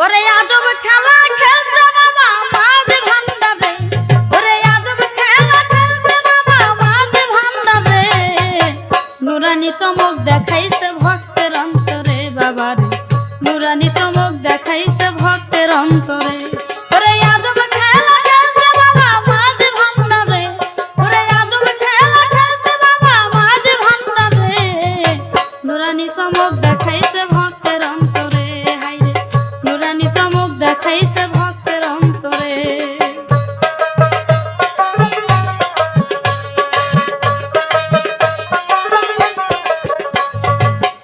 ওরে আজব খেলা খেলতে বাবা মাঝ ভান্ডারে, ওরে আজব খেলা খেলতে বাবা মাঝ ভান্ডারে, নুরানি চমক দেখাইছে ভক্তের অন্তরে বাবারে, নুরানি চমক দেখাইছে ভক্তের অন্তরে। ওরে আজব খেলা খেলতে বাবা মাঝ ভান্ডারে, ওরে আজব খেলা খেলতে বাবা মাঝ ভান্ডারে, নুরানি চমক দেখাইছে ভক্তের অন্তরে, হাইরে নুরানি চমক দেখাইছে ভক্তের অন্তরে।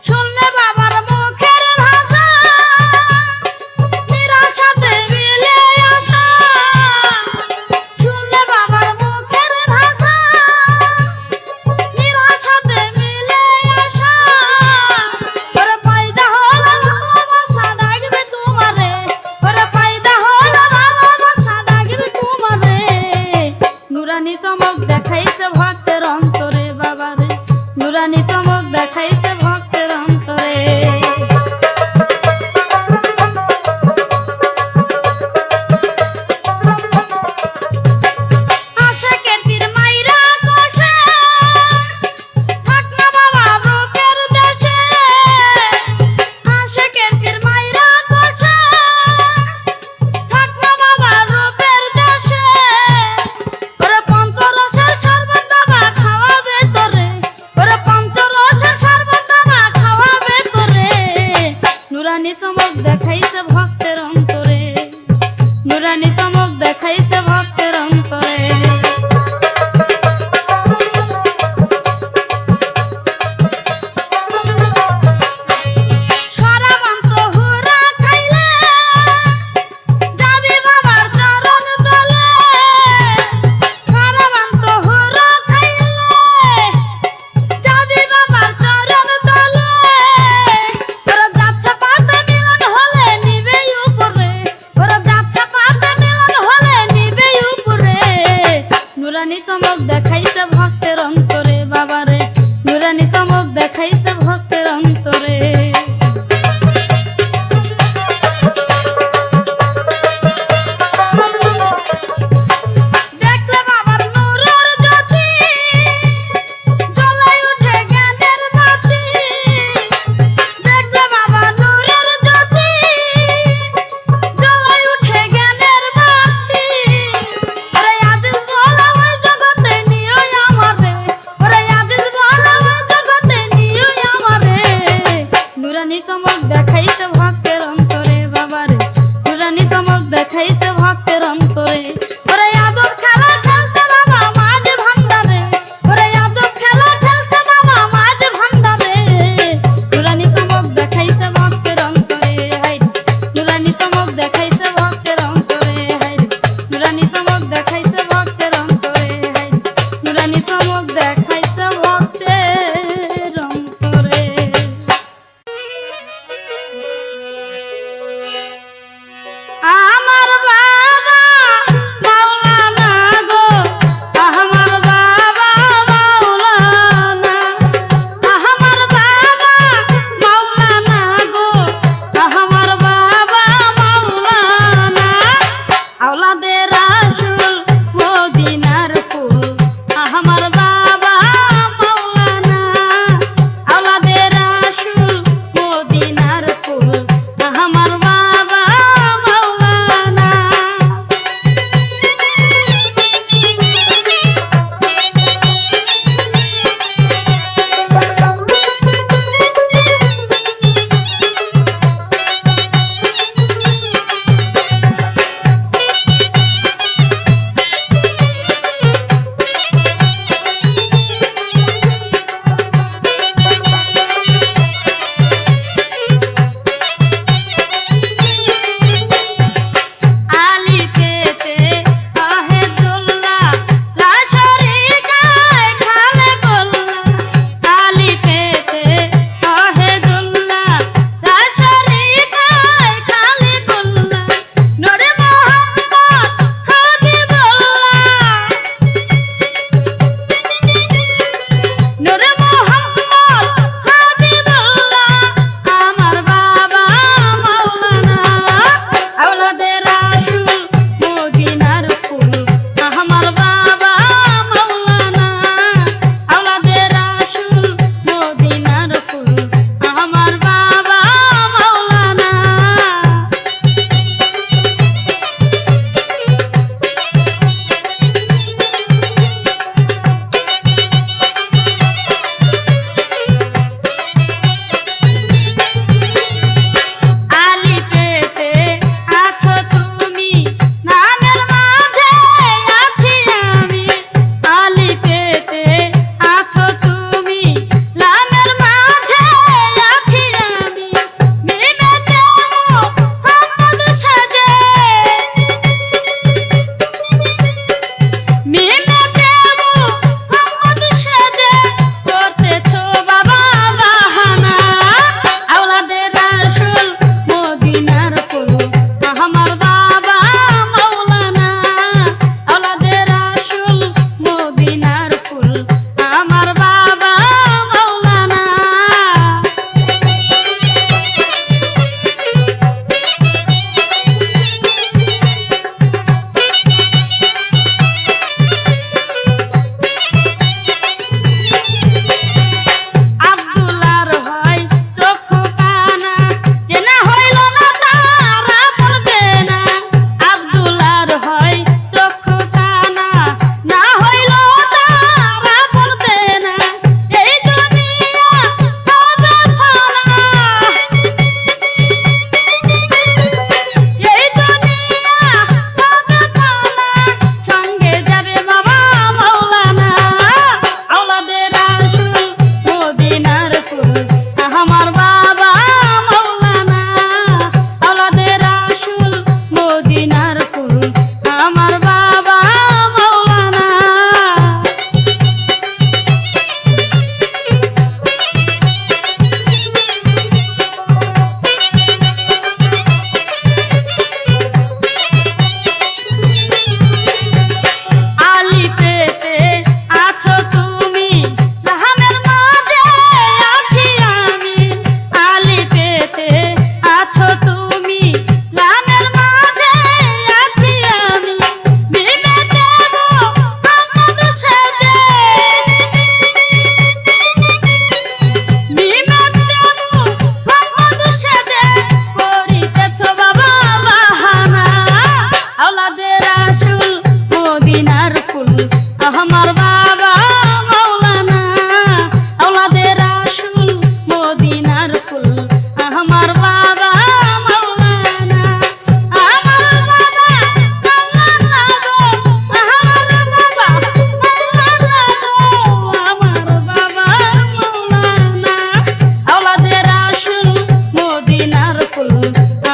শুনলে বাবার মুখের ভাষা নিরাশাতে মিলে আসা, শুনলে বাবার মুখের ভাষা নিরাশাতে মিলে আসা, ওরে পয়দা হলো ভালোবাসা ডাকবে তোমারে, ওরে পয়দা হলো ভালোবাসা ডাকবে তোমারে, নুরানি চমক দেখাইছে ভক্তের অন্তরে বাবারে, নুরানি চমক দেখাইছে ভক্তের অন্তরে। আশাকের তীর মাইরা কষে থাক না বাবা বুকের দেশে, আশাকের তীর মাইরা কষে থাক না বাবা রূপের দেশে, ওরে পঞ্চরসের শরবত বাবা খাওয়াবে তোরে, ওরে পঞ্চরসের শরবত বাবা খাওয়াবে তোরে, নুরানি চমক দেখাইছে ভক্তের অন্তরে, নুরানি চমক দেখাইছে ভক্তের অন্তরে। ছড়া মন্ত্র হুরা খাইলে যাবি বাবার চরণ তলে, ছড়া মন্ত্র হুরা খাইলে যাবি বাবার চরণ তলে, ওরা যাচ্ছে পাতে মিলন হলে নিবে উপরে, ওরা যাচ্ছে পাতে মিলন হলে নিবে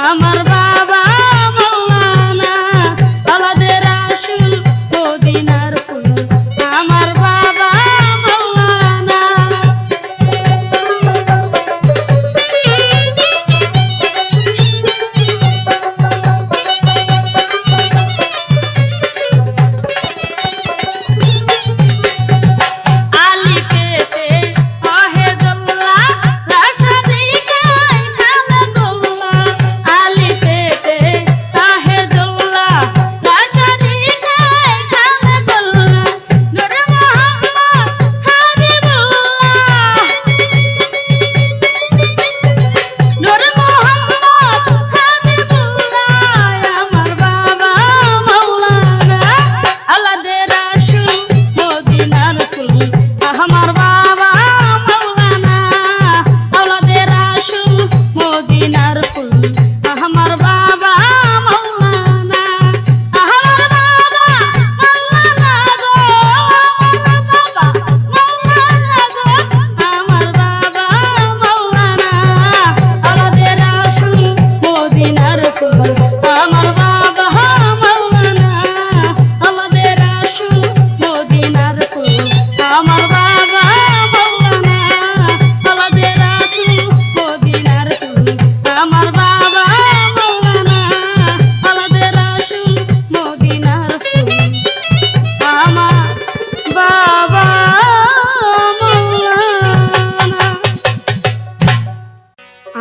আমার বাবা মাওলানা আওলাদে রাসূল মদিনার ফুল আমার বাবা মাওলানা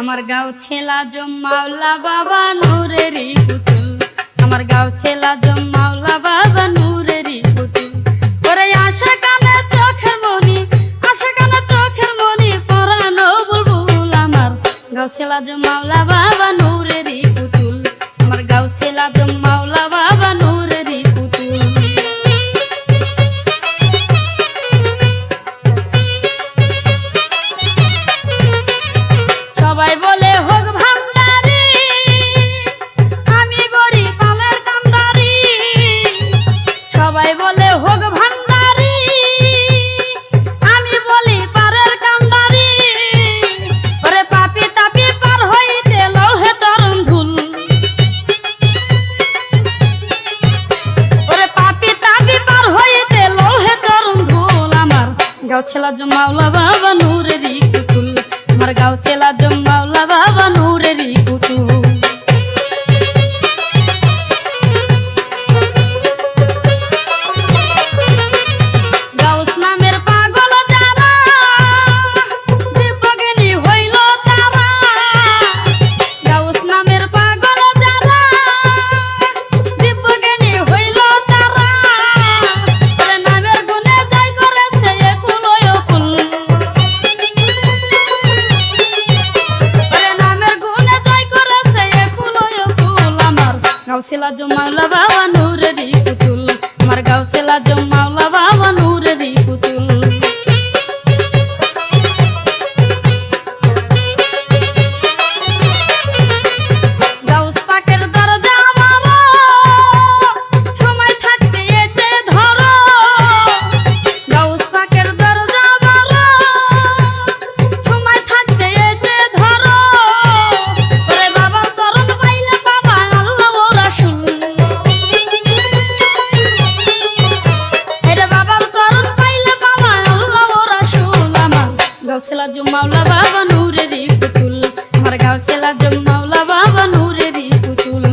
আমার গাঁও ছেলা মাওলা বাবা নূরেরই পুতুল আমার গাঁও ছেলা মাওলা বাবা নূরেরই পুতুল ওরে আশা কানে চোখের মনি আশা কানে চোখের মনি পরানো বুলবুল আমার গাঁও ছেলা মাওলা বাবা নূরেরই পুতুল আমার গাঁও ছেলা মাওলা বাবা নূরেরই পুতুল সবাই বলে হোক ভান্ডারি আমি গরিব আমের কান্ডারি সবাই বলে হোক ভান্ডারি আমি বলি পারের কান্ডারি ওরে পাপি তাপি পার হইতে লৌহে চরণ ধুল ওরে পাপি তাপি পার হইতে লৌহে চরণ ধুল আমার গাঁও ছেলা মাওলা বাবা নূরেরই পুতুল আমার গাঁও ছেলা মাওলা বাবা নূরেরই পুতুল গাউস নামের পাগল যারা দিব্যজ্ঞানী হইল তারা গাউস নামের পাগল যারা দিব্যজ্ঞানী হইল তারা ওরে নামের গুণে জয় করেছে একুল অকুল গাঁও ছেলা মাওলা বাবা নূরেরই পুতুল আমার গাঁও ছেলা মাওলা বাবা নূরেরই পুতুল গাউস পাকের দরজা মারো সময় থাকতে এসে ধরো গাউস পাকের দরজা মারো সময় থাকতে এসে ধরো ওরে বাবা চরণ পাইলে বাবা আল্লাহ রাসূল এরে বাবার চরণ পাইলে বাবা আল্লাহ রাসূল আমার গাঁও ছেলা মাওলা বাবা নূরেরই পুতুল আমার গাঁও ছেলা মাওলা বাবা নূরেরই পুতুল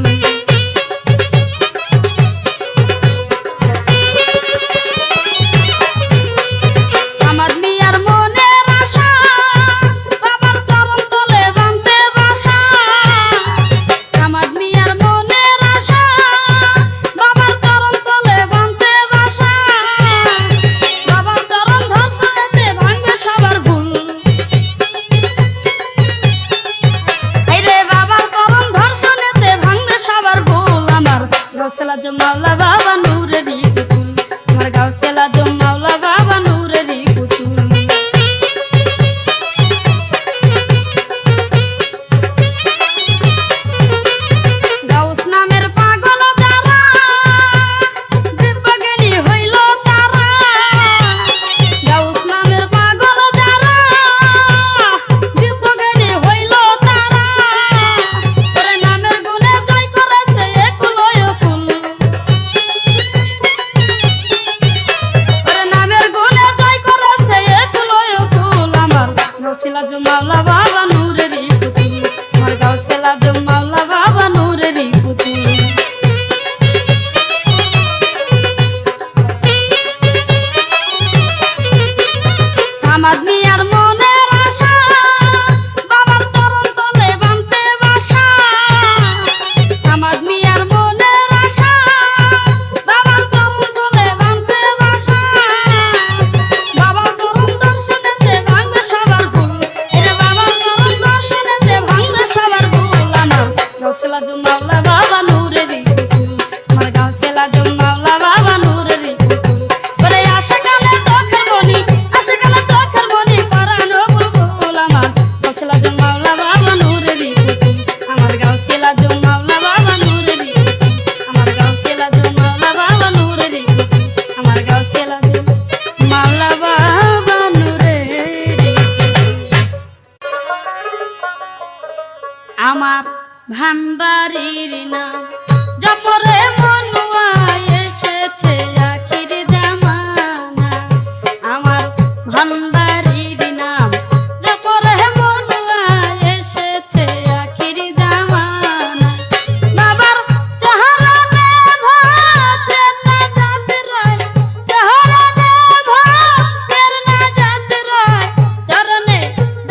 আমার মিয়ার মনের আশা বাবার চরণ তলে বানতে বাসা আমার মিয়ার মনের আশা বাবার চরণ তলে বানতে বাসা বাবার চরণ ধর্ষণেতে ভাঙবে সবার ভুল আইরে বাবার চরণ ধর্ষণেতে ভাঙবে সবার ভুল আমার গাঁও ছেলা মাওলা বাবা নূরেরই পুতুল আমার গাঁও ছেলা মাওলা বাবা নূরেরই পুতুল গাউস নামের পাগল যারা দিব্যজ্ঞানী হইল তারা গাউস নামের পাগল যারা দিব্যজ্ঞানী হইল তারা ওরে নামের মাওলা বাবা নূরেরই পুতুল আমার গাউসে আজম মাওলা বাবা নূরেরই পুতুল ওরে আশাকালে চোখের মনি আশাকালে চোখের মনি পরানো বুলবুল আমার গাউসে আজম মাওলা বাবা নূরেরই পুতুল আমার গাউসে আজম মাওলা বাবা নূরেরই পুতুল আমার গাউসে আজম মাওলা বাবা নূরেরই পুতুল আমার গাউসে আজম মাওলা বাবা নূরেরই আমার ভান্ডারির নাম জপরে মনুয়া এসেছে আখির জামানা আমার ভান্ডারির নাম জপরে মনুয়া এসেছে আখির জামানা বাবার চহরনে ভক্তের নাজাত রয় চহরনে ভক্তের নাজাত রয় চরণে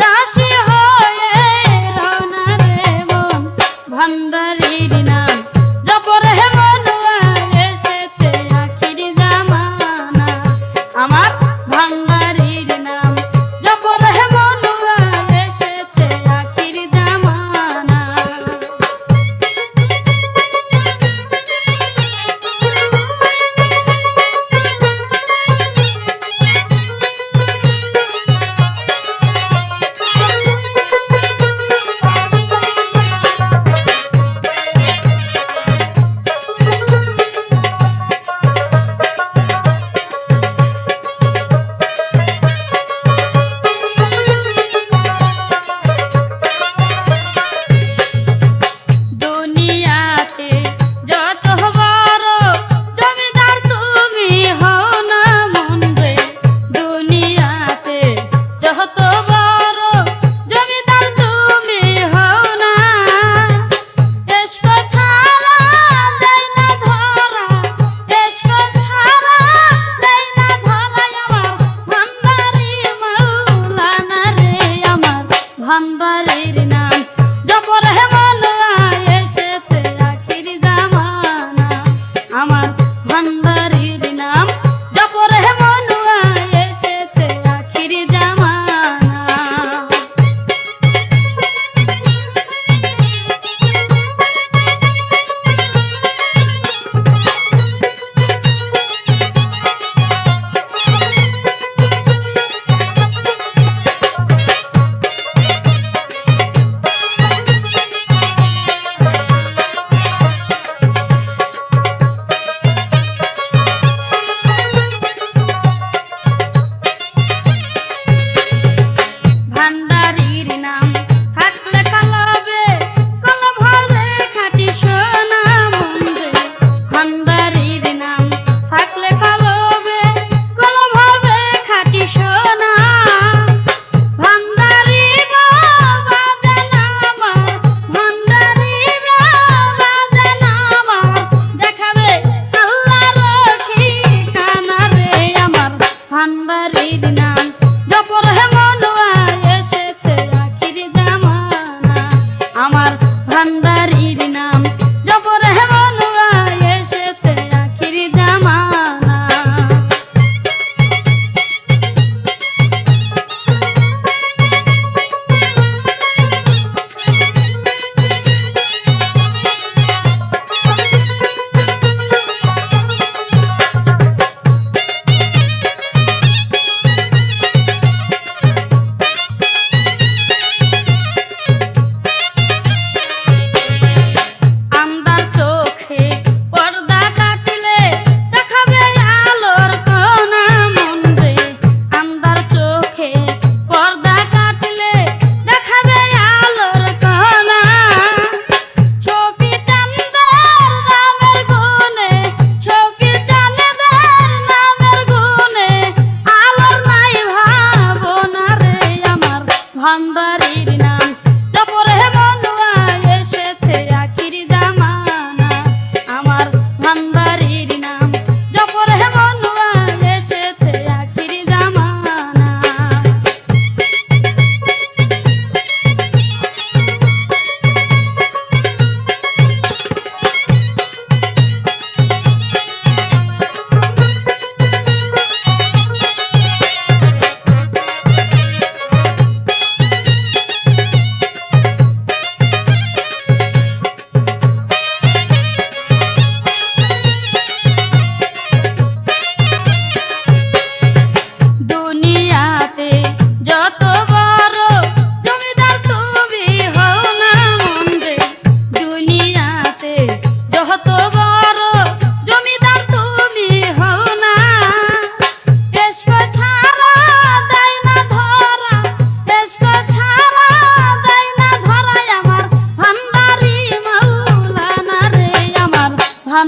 দাসী হয়ে রওনা রে মন ভান্ডারির নাম জপরে মন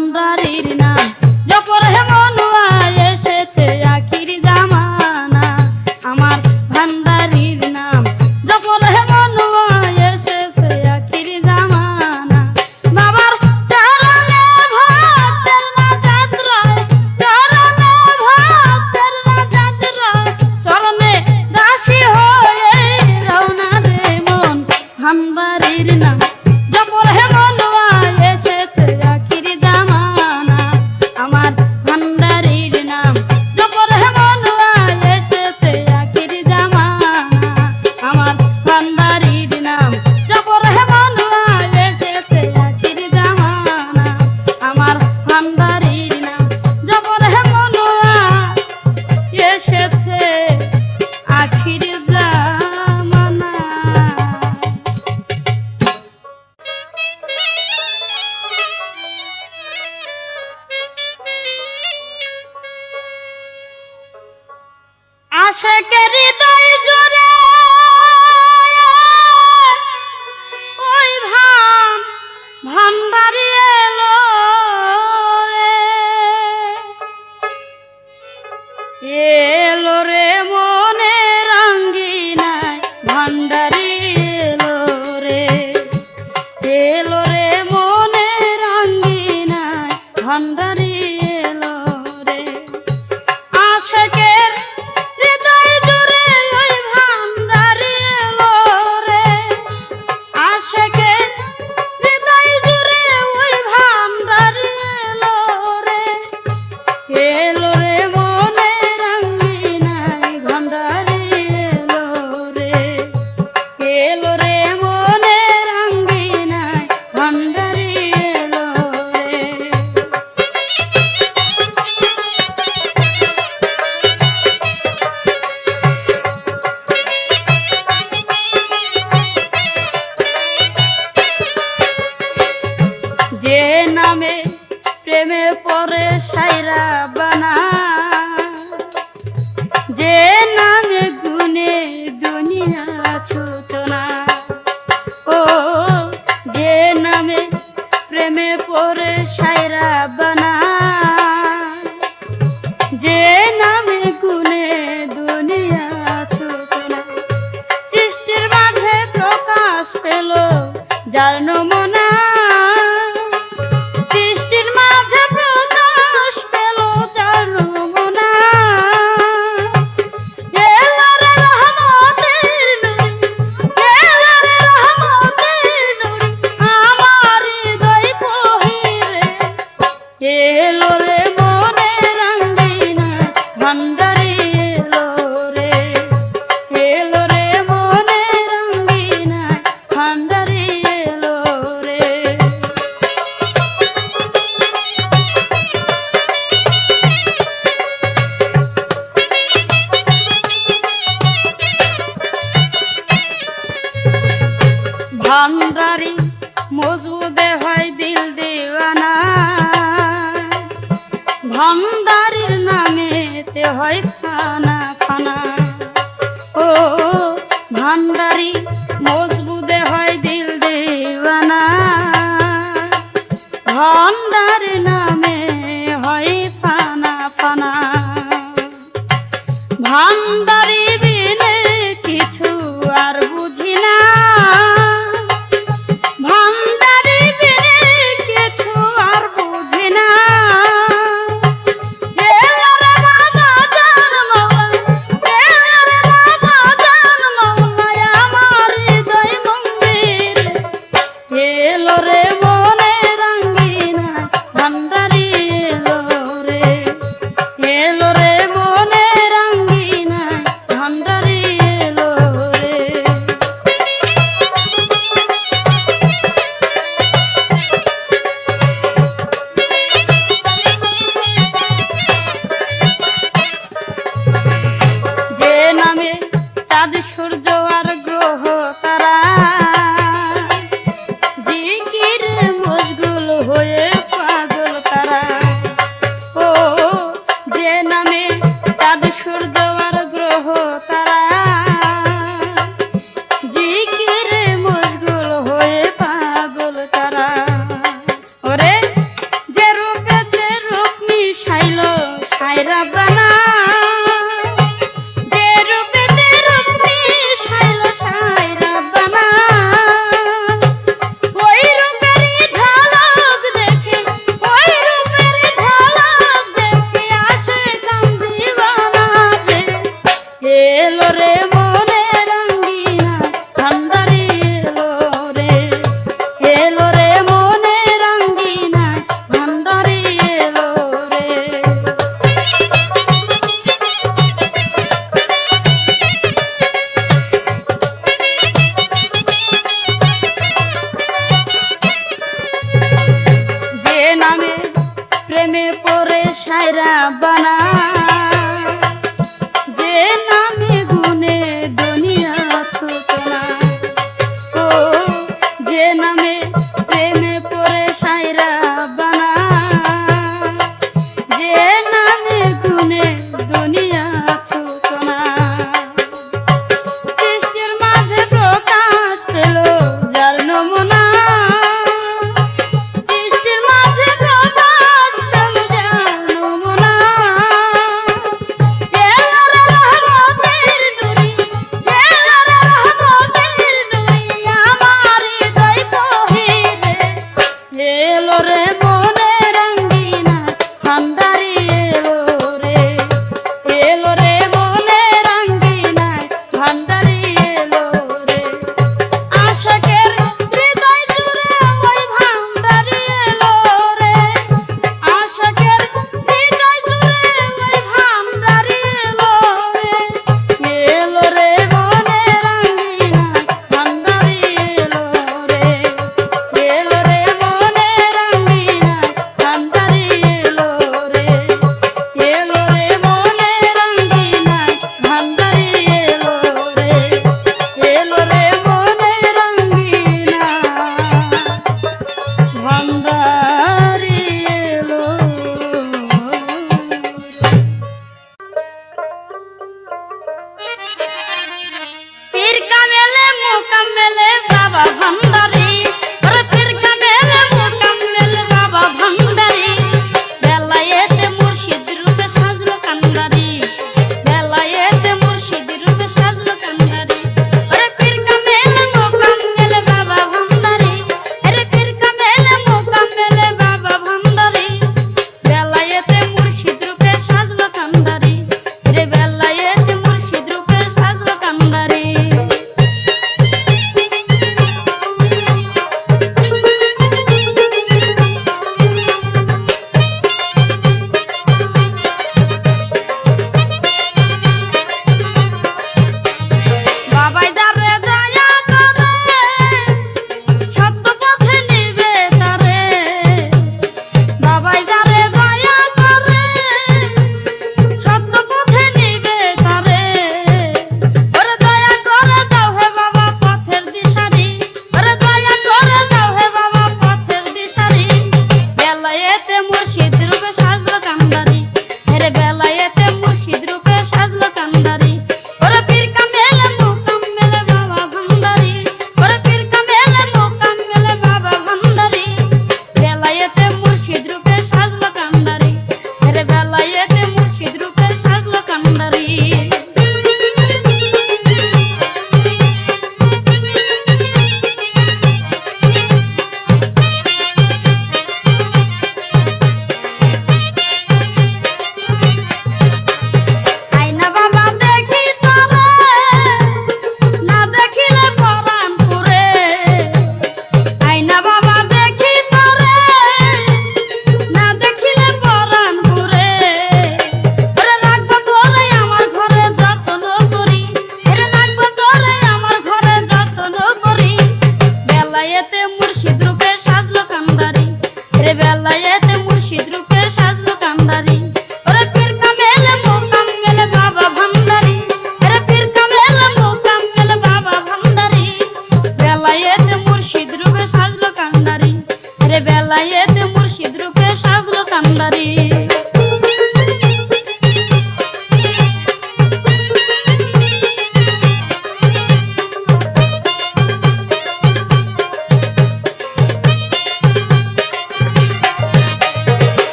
ভান্ডারির নাম জপর হে মনুয়া এসেছে আখির জামানা আমার ভান্ডারির নাম জপর হে মনুয়া এসেছে আখির জামানা বাবার চরণে ভক্তের নাজাত রয় চরণে ভক্তের নাজাত রয় চরণে দাসী হয়ে রওনা রে মন ভান্ডারির নাম জপর হে মনুয়া এসেছে আখির জামানা আমার ভান্ডারির নাম জপর হে মনুয়া এসেছে আখির জামানা আমার ভান্ডারির নাম জপর হে মনুয়া এসেছে আখির জামানা আমার ভান্ডারির নাম জপর হে মনুয়া এসেছে আখির জামানা। আশাকের হৃদয় জুড়ে ওই ভান্ডারি এলো রে এলো রে মনে রঙ্গিনায় ভান্ডারি এলো রে এলো রে মনে রঙ্গিনায় ভান্ডারি এলো রে আশাকের হৃদয় জুড়ে ওই ভান্ডারি এলো রে আশাকের হৃদয় জুড়ে ওই ভান্ডারি এলো রে এলো রে মনে রঙ্গিনায় ভান্ডারি এলো রে এলো রে মনে রঙ্গিনায় ভান্ডারি এলো রে। যে নামে প্রেমে পড়ে সাইরা বানা যে নামে গুনে দুনিয়া সূচনা ও যে নামে প্রেমে পড়ে সাইরা বানা যে নামে গুনে দুনিয়া সূচনা সৃষ্টির মাঝে প্রকাশ পেল যার নমুনা সৃষ্টির মাঝে প্রকাশ পেল যার নমুনা এলো রে রহমতের নূর এলো রে রহমতের নূর আমার হৃদয় পহিরে এলো রে মনে রঙ্গিনা ভান্ডারি এলো রে এলো রে মনে রঙ্গিনা ভান্ডারি এলো রে। ভান্ডারি মজবুদে হয় দিল দিওয়ানা ভান্ডারির নামেতে হয় ফানা ফানা ও ভান্ডারি মজবুদে হয় দিল দিওয়ানা ভান্ডারির নামে হয় ফানা ফানা ভান্ডারি বিনে কিছু আর বুঝি না ভান্ডারি বিনে কিছু আর বুঝি না এলো রে বাবা জান মওলা এলো রে বাবা জান মওলা আমার হৃদয় মন্দির এলো রে মনে রঙ্গিনা ভান্ডারি এলো রে এলো রে মনে রঙ্গিনা ভান্ডারি এলো রে। যে নামে চাঁদ সূর্য আর গ্রহ তারা জিকির মশগুল হয়ে পাগল তারা ও যে নামে চাঁদ সূর্য আর গ্রহ তারা জিকিরে মশগুল হয়ে পাগল তারা ওরে যে রূপ প্রেমে পড়ে সায়রা বানা যে নামে গুনে দুনিয়া ছোট না ও যে নামে প্রেমে পড়ে সায়রা বানা যে নামে গুনে দুনিয়া ছোট না সৃষ্টির মাঝে প্রকাশ পেল যার নমুনা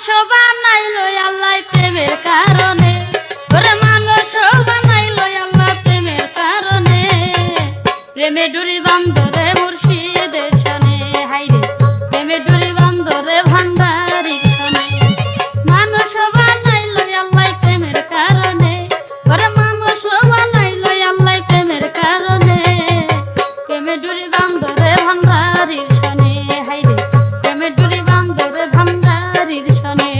মানুষ বানাইলো আল্লাহ প্রেমের কারণে, ওরে মানুষ বানাইলো আল্লাহ প্রেমের কারণে। প্রেমে ডুরি বান্ধরে মুর্শিদের সনে, হাইরে প্রেমে ডুরি বান্ধরে ভান্ডারির সনে। মানুষ বানাইলো আল্লাহ প্রেমের কারণে, ওরে মানুষ বানাইলো আল্লাহ প্রেমের কারণে। প্রেমে ডুরি বান্ধরে ভান্ডারির সনে, হাইরে প্রেমে ডুরি বান্ধরে ভান্ডারির সনে।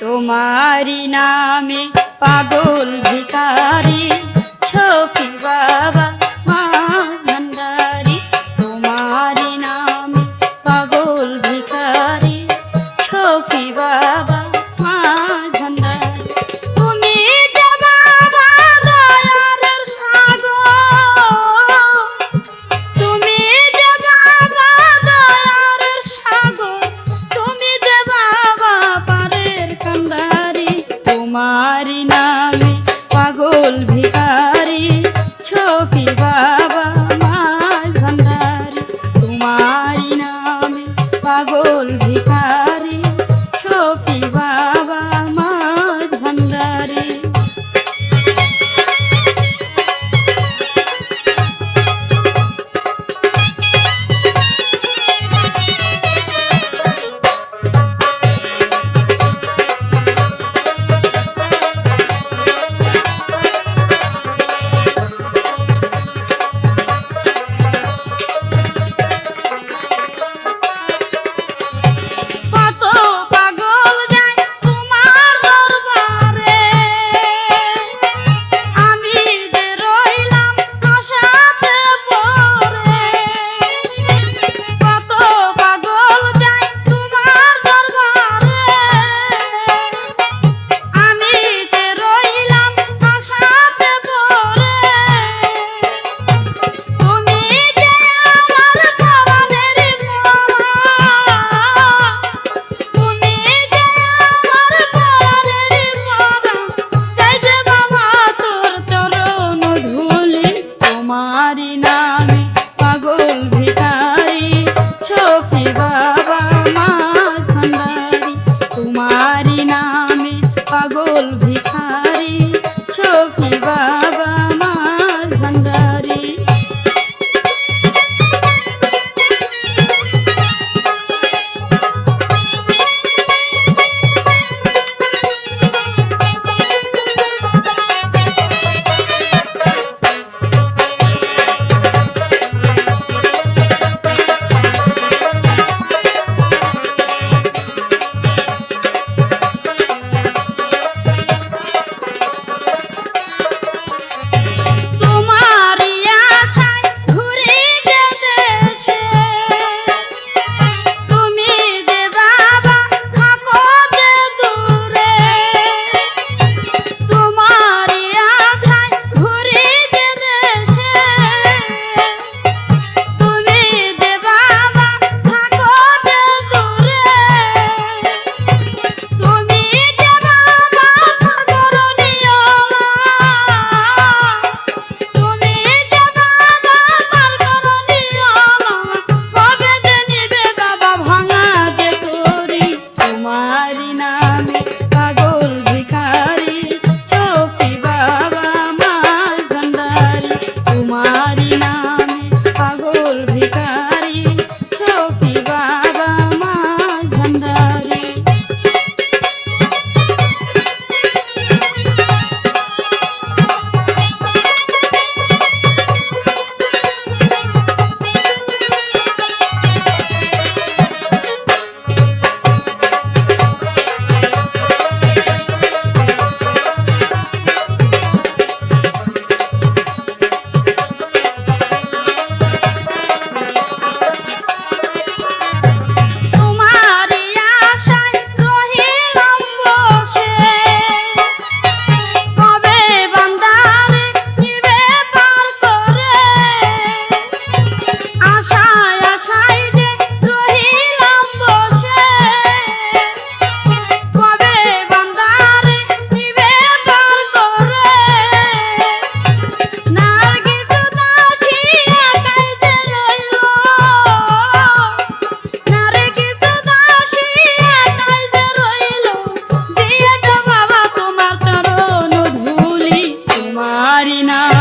তোমারি নামে পাগল ভিখারি শফি বাবা মা ভান্ডারি, তোমারি নামে পাগল ভিখারি শফি বাবা মা ভান্ডারি। তুমি যে বাবা দয়ার সাগর, তুমি যে বাবা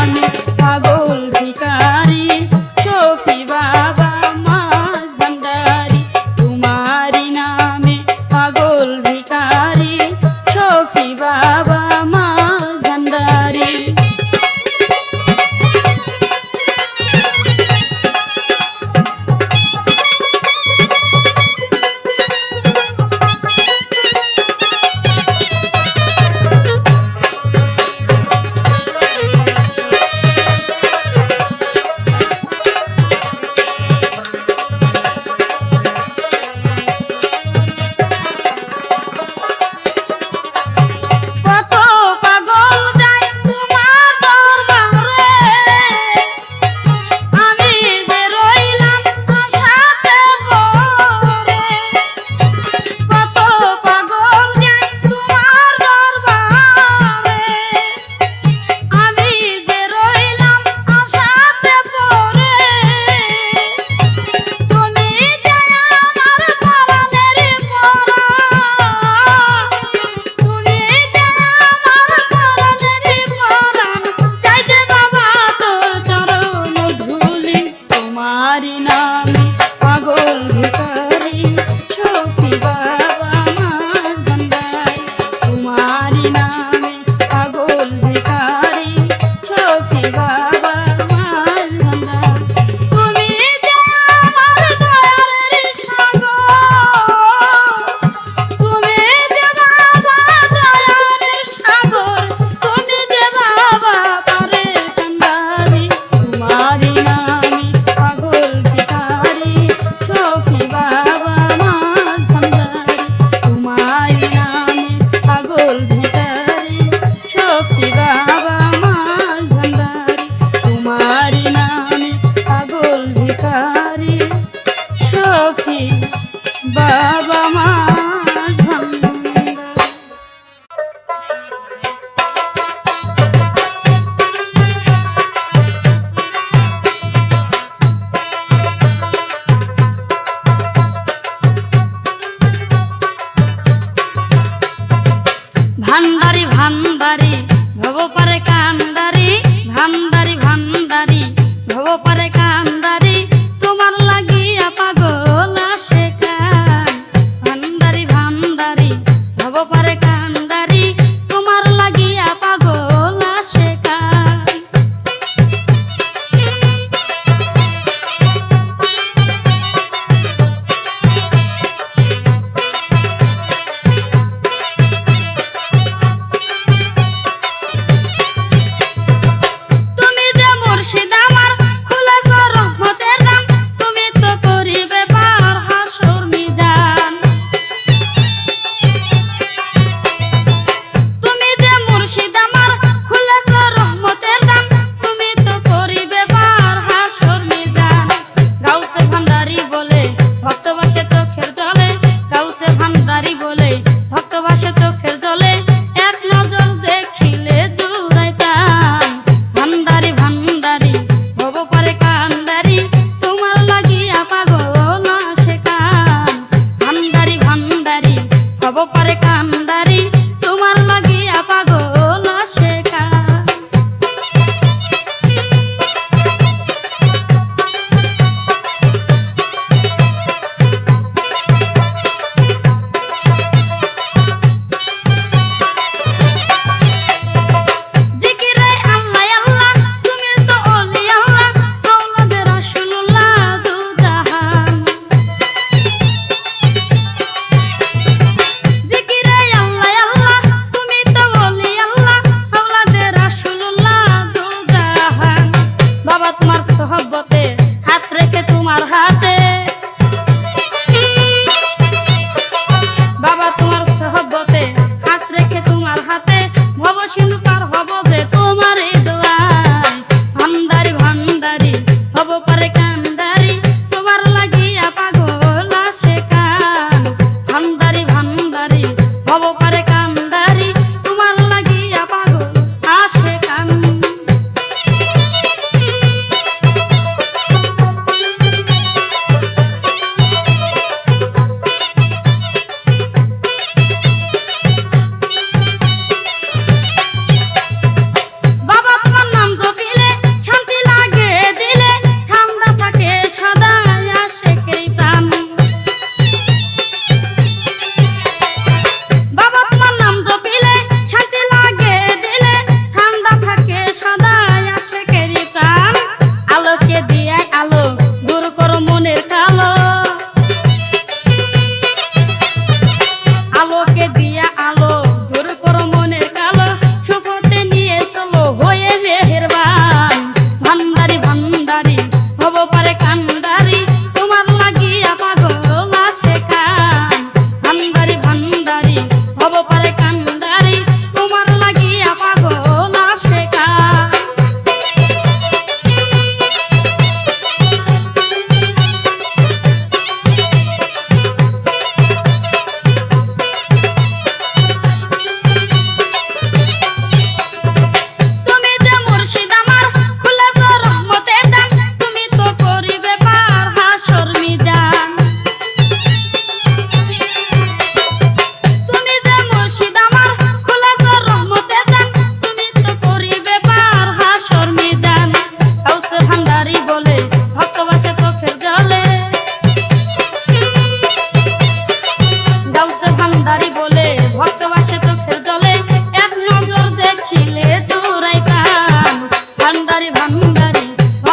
নামে পাগল ভিখারি শফি বাবা মাঝ ভান্ডারি তোমারি নামে পাগল ভিখারি শফি বাবা মাঝ ভান্ডারি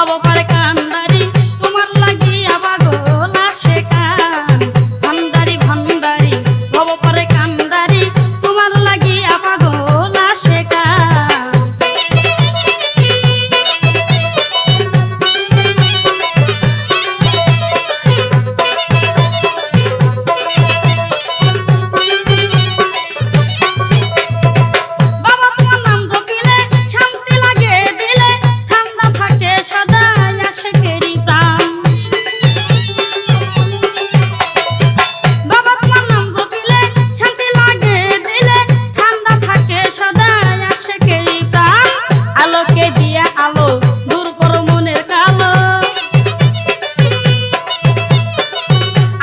ভব পারে কান্দারি তোমার লাগিয়া পাগল আসে কান ভান্ডারি ভান্ডারি ভব পারে কান্দারি তোমার লাগিয়া পাগল আসে কান বাবা তোমার নাম জপিলে শান্তি লাগে দিলে ঠান্ডা থাকে সদা আসে কেরি প্রাণ বাবা তোমার নাম জপিলে শান্তি লাগে দিলে ঠান্ডা থাকে সদা আসে কেরি প্রাণ আলোকে দিয়া আলো দূর করো মনের কালো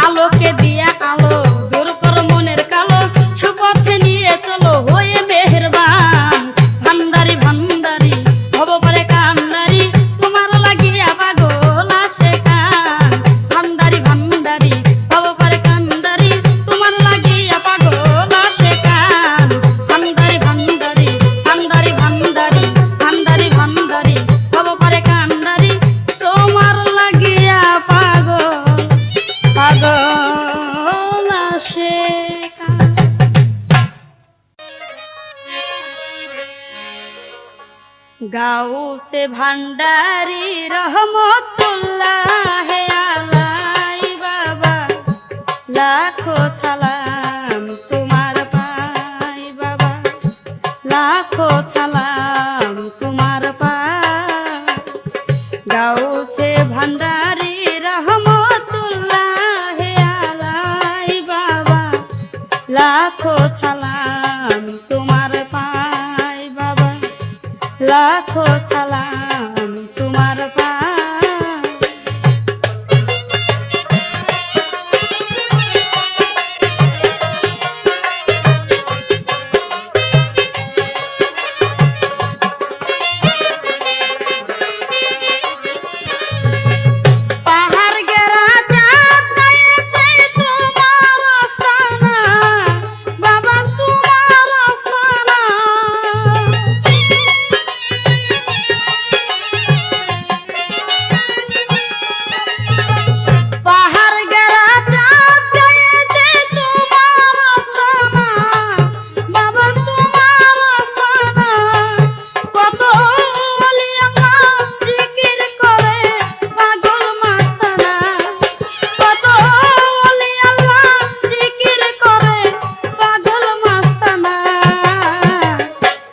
আলোকে দিয়া আলো দূর করো মনের কালো সুপথে নিয়ে চলো হয়ে মেহেরবান ভান্ডারি ভান্ডারি ভব পারে কান্দারি তোমার লাগিয়া পাগল আসে কান ভান্ডারি ভান্ডারি ভব পারে কান্দারি তোমার লাগিয়া পাগল আসে কান ভান্ডারি ভান্ডারি ভান্ডারি ভান্ডারি ভান্ডারি ভান্ডারি ভব পারে কান্দারি তোমার লাগিয়া পাগল আসে কান গাউসে ভান্ডারি রহমতুল্লাহ আলাই বাবা লাখো সালাম তোমার পাই বাবা লাখো সালাম তোমার পাই গাউসে ভান্ডারি রহমতুল্লাহ আলাই বাবা লাখো সালাম তোমার পাই বাবা লাখো সালাম তোমার পাই পাহাড় গেরা চাঁদ গায়েতে তোমার আস্তানা বাবা তোমার আস্তানা পাহাড় গেরা চাঁদ গায়েতে তোমার আস্তানা বাবা তোমার আস্তানা কত ওলি আল্লাহ জিকির করে পাগল মাস্তানা কত ওলি আল্লাহ জিকির করে পাগল মাস্তানা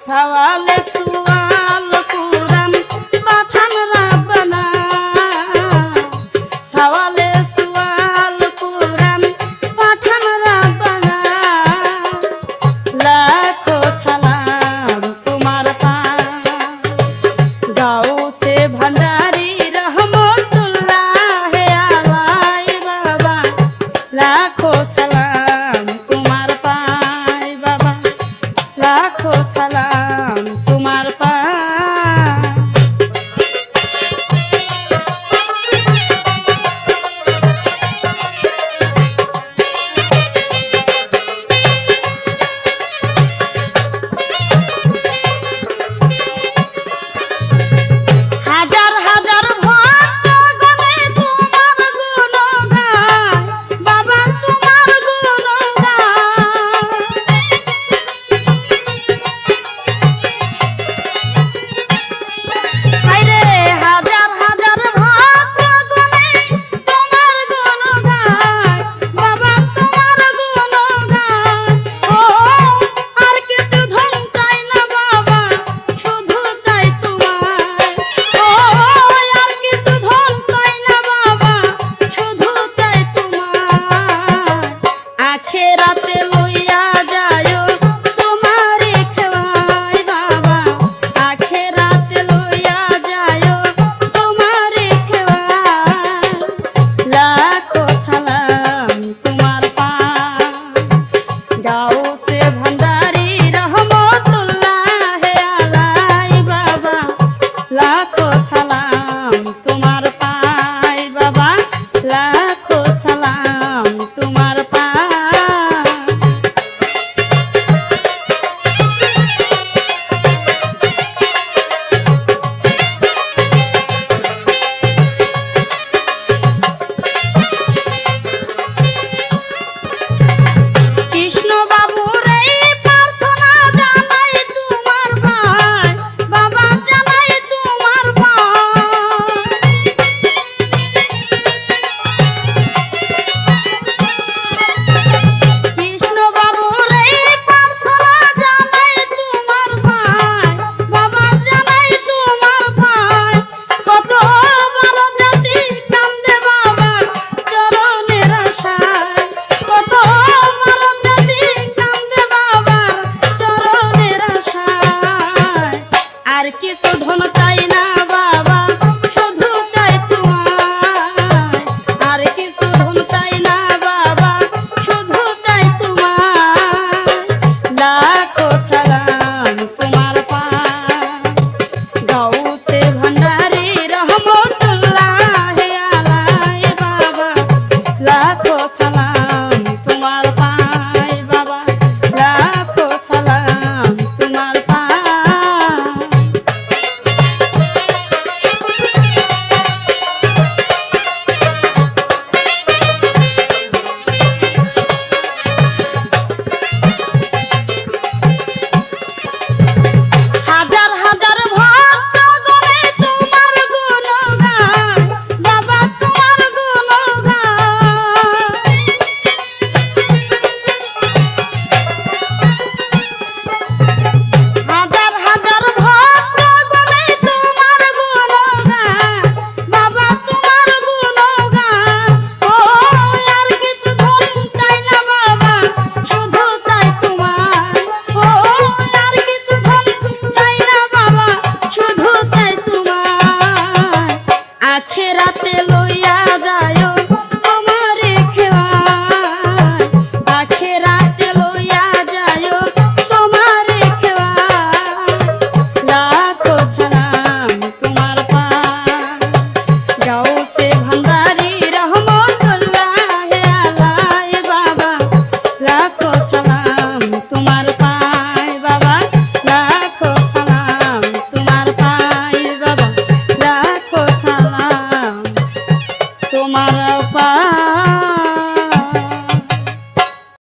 সওয়ালে সুয়াল কুরআন পাঠান রাব্বানা সওয়ালে সুয়াল কুরআন পাঠান রাব্বানা লাখো সালাম তোমার পাই গাউসে ভান্ডারি রহমতুল্লাহ আলাই বাবা লাখো সালাম তোমার পাই বাবা লাখো সালাম তোমার পাই হাজার হাজার ভক্ত গণে তোমার গুণগান বাবা তোমার গুণগান হায়রে হাজার হাজার ভক্ত গণে তোমার গুণগান বাবা তোমার গুণগান ও আর কিছু ধন চাই না বাবা শুধু চাই তোমার ও আর কিছু ধন চাই না বাবা শুধু চাই তোমার আখেরাতে লইয়া যায়ো তোমারে খেওয়াই বাবা আখেরাতে লইয়া যায়ো তোমারে খেওয়াই লাখো সালাম তোমার পাই গাউসে ভান্ডারি রহমতুল্লাহ আলাই বাবা লাখো সালাম তোমার